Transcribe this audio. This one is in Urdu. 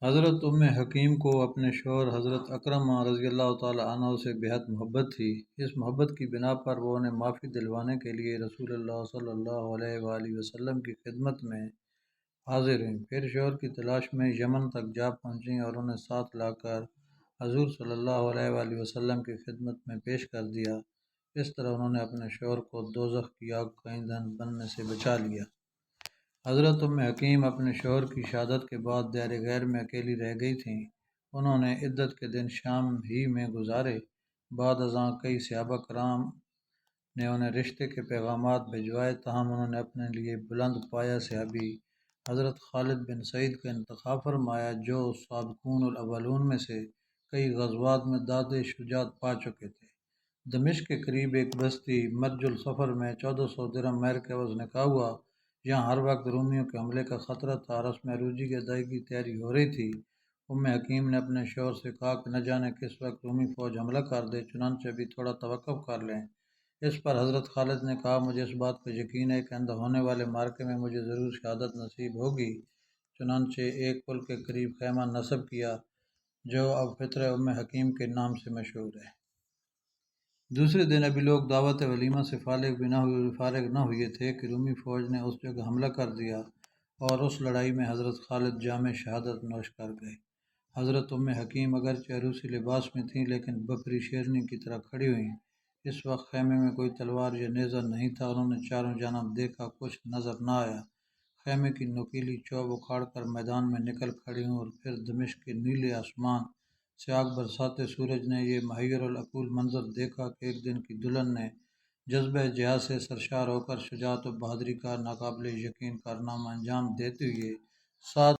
حضرت حکیم کو اپنے شوہر حضرت اکرمہ رضی اللہ تعالی عنہ سے بہت محبت تھی۔ اس محبت کی بنا پر وہ انہیں معافی دلوانے کے لیے رسول اللہ صلی اللہ علیہ وآلہ وسلم کی خدمت میں حاضر ہوئیں۔ پھر شوہر کی تلاش میں یمن تک جا پہنچیں اور انہیں ساتھ لا کر حضور صلی اللہ علیہ وآلہ وسلم کی خدمت میں پیش کر دیا۔ اس طرح انہوں نے اپنے شوہر کو دوزخ کی آگ کا ایندھن بننے سے بچا لیا۔ حضرت حکیم اپنے شوہر کی شہادت کے بعد دار غیر میں اکیلی رہ گئی تھیں۔ انہوں نے عدت کے دن شام ہی میں گزارے۔ بعد ازاں کئی صحابہ کرام نے انہیں رشتے کے پیغامات بھجوائے، تاہم انہوں نے اپنے لیے بلند پایہ صحابی حضرت خالد بن سعید کا انتخاب فرمایا، جو سابقون الاولون میں سے کئی غزوات میں داد شجاعت پا چکے تھے۔ دمشق کے قریب ایک بستی مرج السفر میں 1400 درہم مہر کے عوض نکاح ہوا۔ یہاں ہر وقت رومیوں کے حملے کا خطرہ تھا۔ رسم عروجی کی ادائیگی تیاری ہو رہی تھی۔ حکیم نے اپنے شوہر سے کہا کہ نہ جانے کس وقت رومی فوج حملہ کر دے، چنانچہ ابھی تھوڑا توقف کر لیں۔ اس پر حضرت خالد نے کہا، مجھے اس بات کا یقین ہے کہ آئندہ ہونے والے معرکے میں مجھے ضرور شہادت نصیب ہوگی۔ چنانچہ ایک پل کے قریب خیمہ نصب کیا، جو اب فطر حکیم کے نام سے مشہور ہے۔ دوسرے دن ابھی لوگ دعوت ولیمہ سے فارغ نہ ہوئے تھے کہ رومی فوج نے اس جگہ حملہ کر دیا اور اس لڑائی میں حضرت خالد جام شہادت نوش کر گئے۔ حضرت حکیم اگرچہ عروسی لباس میں تھیں، لیکن بپری شیرنی کی طرح کھڑی ہوئیں۔ اس وقت خیمے میں کوئی تلوار یا نیزہ نہیں تھا۔ انہوں نے چاروں جانب دیکھا، کچھ نظر نہ آیا۔ خیمے کی نوکیلی چوب اکھاڑ کر میدان میں نکل کھڑی ہوں، اور پھر دمشق کے نیلے آسمان سے آگ برساتے سورج نے یہ محیر العقول منظر دیکھا کہ ایک دن کی دلہن نے جذبہ جہاد سے سرشار ہو کر شجاعت و بہادری کا ناقابل یقین کارنامہ انجام دیتے ہوئے 7